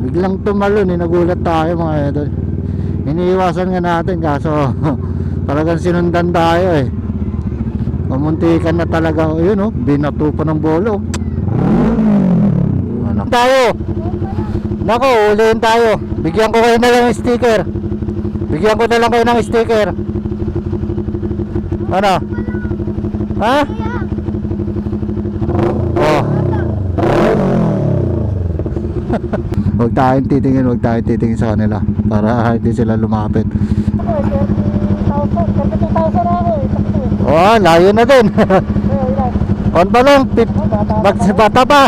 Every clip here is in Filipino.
biglang tumalon nagulat tayo mga idol. Iniiwasan nga natin kaso talagang sinundan tayo Pamuntikan na talaga yun binato pa ng bolo. Ano tayo? Nako, ulihin tayo. Bigyan ko kayo na lang ng sticker. Bigyan ko na lang kayo ng sticker. Ano? Ha? Oh. Huwag tayong titingin sa kanila para hindi sila lumapit. Oh, layo na din. On pa lang, bata pa.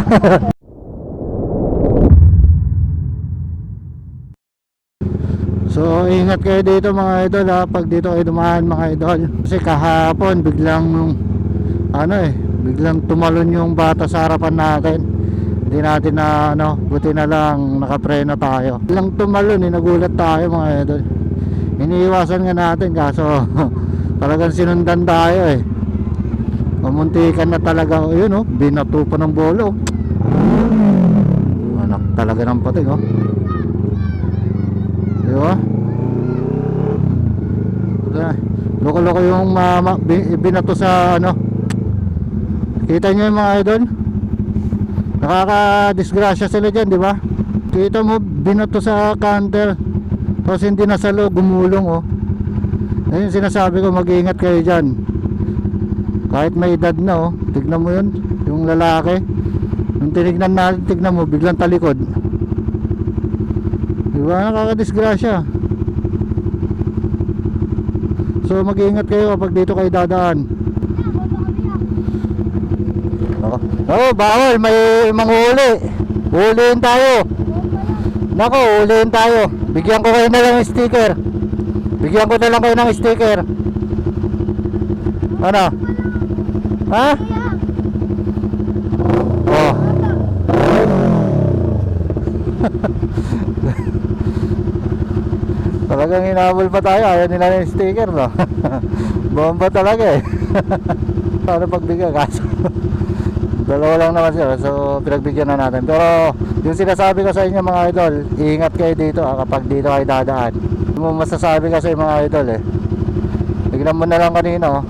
So ingat kayo dito mga idol pag dito kayo dumaan mga idol. Kasi kahapon biglang biglang tumalon yung bata sa harapan natin. Hindi natin na buti na lang nakapreno tayo. Biglang tumalon nagulat tayo mga idol. Iniiwasan nga natin kaso talagang sinundan tayo Pamuntikan na talaga yun binato pa ng bolo. Anak talaga ng pating diba? Loko-loko yung binato sa Kita nyo yung mga idol, nakaka-disgrasya sila dyan, diba? Kita mo binato sa canter, tapos hindi nasalo, gumulong ayun sinasabi ko, mag-iingat kayo dyan. Kahit may edad na tignan mo yun, yung lalaki. Nung tinignan natin, tignan mo, biglang talikod. Diba, nakaka-disgrasya. So mag-iingat kayo kapag dito kayo dadaan. Bawal, may manghuli. Huliin tayo. Nako, huliin tayo. Bigyan ko kayo na lang ng sticker. Bigyan ko na lang kayo ng sticker. Ano? Ha? Oh. Talagang hinabol pa tayo. Ayaw nila ng sticker, no? Bomba talaga Paano pagbigyan? Kaso dalawa lang naman sila, so pinagbigyan na natin. Pero yung sinasabi ko sa inyo mga idol, iingat kayo dito kapag dito kayo dadaan. Hindi mo masasabi kasi mga idol tignan mo na lang kanina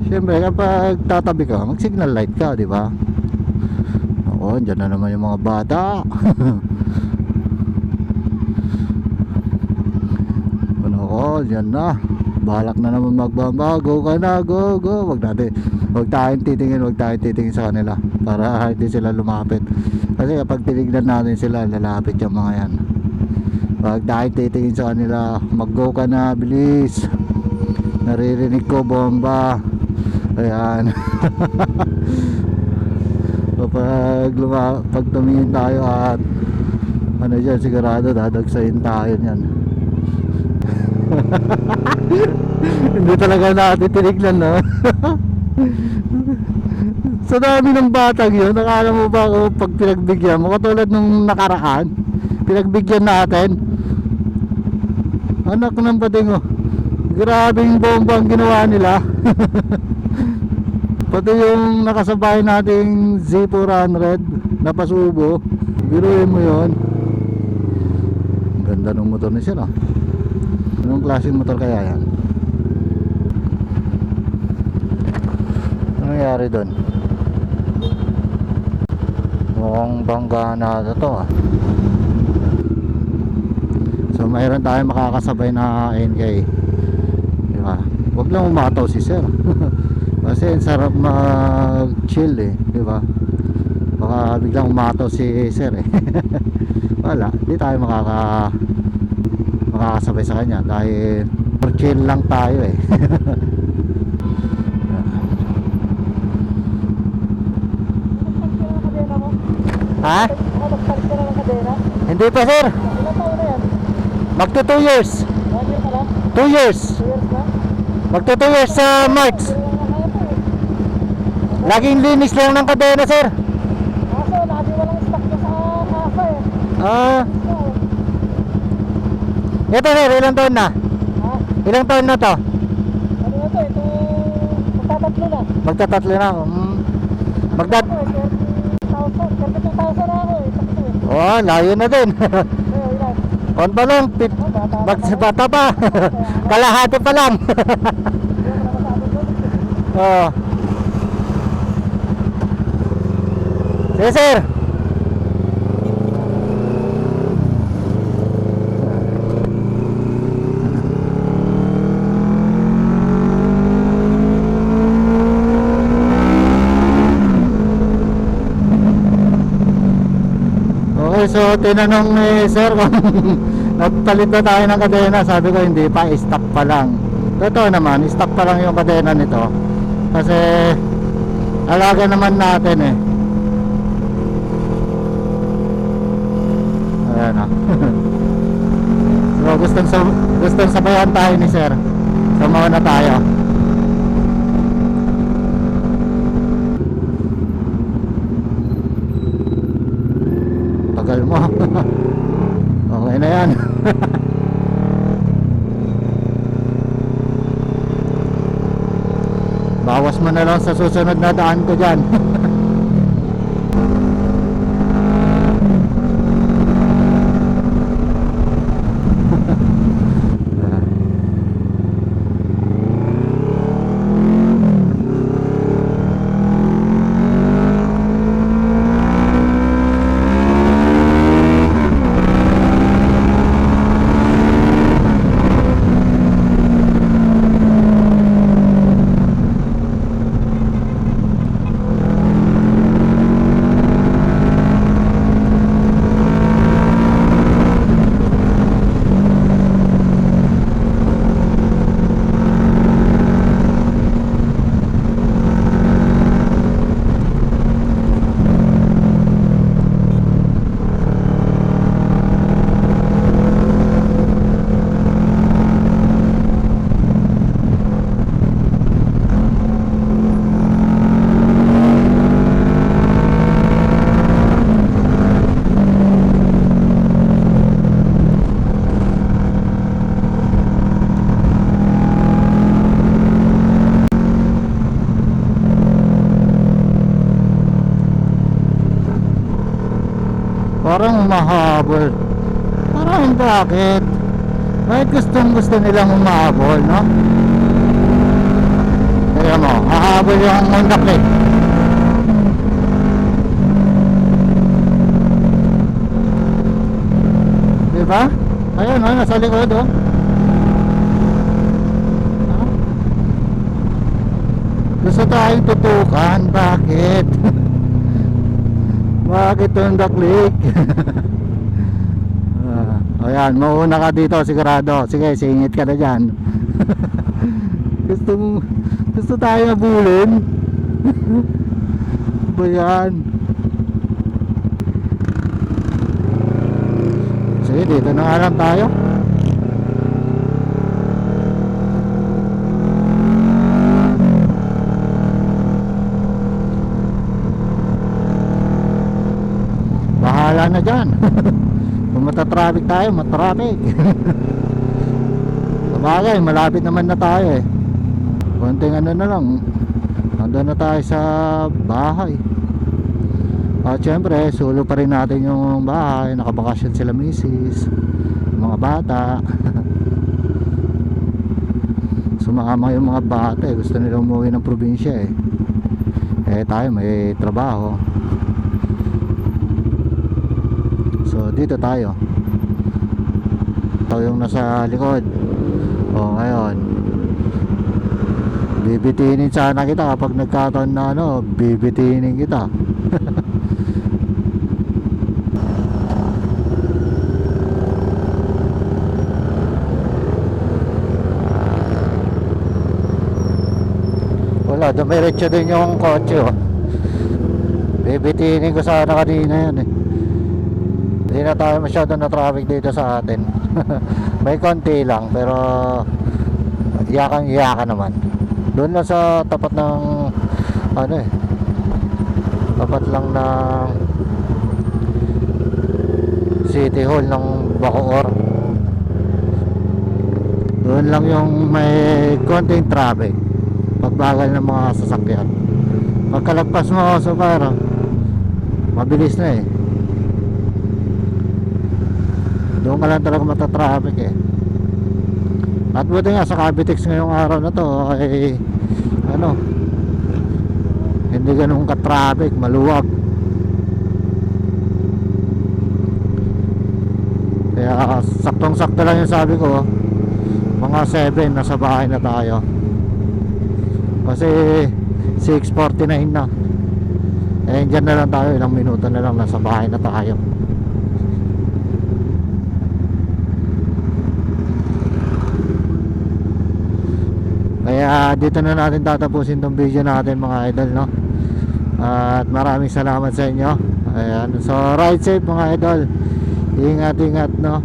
Siyempre kapag tatabi ka, mag signal light ka, di ba? Dyan na naman yung mga bata. Dyan na. Balak na naman magbabago ka na. Go. Huwag tayong titingin sa kanila para hindi sila lumapit. Kasi kapag tinignan natin sila, lalapit yung mga yan. Huwag tayong titingin sa kanila. Mag-go ka na, bilis. Naririnig ko bomba. Ayan. Pag tumingin tayo at dyan, sigurado dadagsayin tayo yan. Hindi talaga natin tinignan sa dami ng batang yun. Nakala mo ba pag pinagbigyan mo, katulad nung nakaraan pinagbigyan natin, anak ng pating grabing bomba ang ginawa nila. Pati yung nakasabay nating Z400 na pasubo, biruin mo yun. Ang ganda ng motor na siya Anong klaseng motor kaya yan? Ano nangyari doon? Mukhang bangga na ito So mayroon tayong makakasabay na NK, diba? Huwag lang umataw si sir. Kasi sarap mag chill diba? Baka biglang umataw si sir Wala, hindi tayo makakasabay sa kanya dahil for chill lang tayo Ha? Hindi pa sir. Magto 2 years. 2 years. Magto 2 years sa March. Laging linis lang ng kadena sir. Kaso lagi walang stock na sa kasa Ito sir, ilang taon na? Ha? Ilang taon na to? Ano na to? Ito magtatabi magtatatlo na. Magtatatlo na. Magdat... Ako eh, 32,000 na ako eh. Sakto eh. Oh, layo na din. Ilan? On pa lang, bata pa. Kalahati pa lang. Oh. Sige, sir. Okay, so tinanong ni sir kung nagpalit na tayo ng kadena. Sabi ko hindi pa, stock pa lang. Totoo naman, stock pa lang yung kadena nito. Kasi alaga naman natin eh. Ayan o. So gustong sabayan tayo ni sir. So mauna tayo. Tagal mo. Okay na yan. Bawas mo na lang sa susunod na daan ko dyan. Parang mahabol. Parang bakit? Bakit gusto nilang umahabol, no? Kaya mo, hahabol yung Honda Click. Diba? Ayun, no? Nasa likod, oh. Gusto tayong tutukan. Bakit? Bakit Honda Click? Ayan, mauna ka dito sigurado. Sige, singit ka na dyan. Gusto tayo mabulin. Ba yan? Sige, dito na nga lang tayo. Bahala na dyan. Kung matatraffic tayo, matraffic. Sabagay, malapit naman na tayo eh. Konting ano na lang, nandun na tayo sa bahay. At syempre, sulo pa rin natin yung bahay. Nakabakasyon sila misis, mga bata. Sumama yung mga bata eh. Gusto nila umuwi ng probinsya eh. Eh tayo may trabaho. So dito tayo. Ito yung nasa likod. O ngayon, bibitinin sana kita kapag nagkataon na ano, bibitinin kita. Wala, dumiretso din yung kotse oh. Bibitinin ko sana kanina yan eh. Hindi na tayo masyado na traffic dito sa atin. May konti lang pero iyakan naman. Doon lang sa tapat ng ano eh, tapat lang ng City Hall ng Bacoor. Doon lang yung may konting traffic. Pag bagal ng mga sasakyan. Pagkalagpas mo so parang mabilis na eh. Doon ka lang talaga matatraffic eh. At buti nga sa Cavitex ngayong araw na to ay ano, hindi ganun ka-traffic, maluwag. Kaya saktong-sakto lang yung sabi ko, mga 7 nasa bahay na tayo. Kasi 6:49 na. Eh dyan na lang tayo, ilang minuto na lang nasa bahay na tayo. Kaya dito na natin tatapusin tong video natin mga idol, no? At maraming salamat sa inyo. Ayan. So ride safe mga idol. Ingat, ingat, no?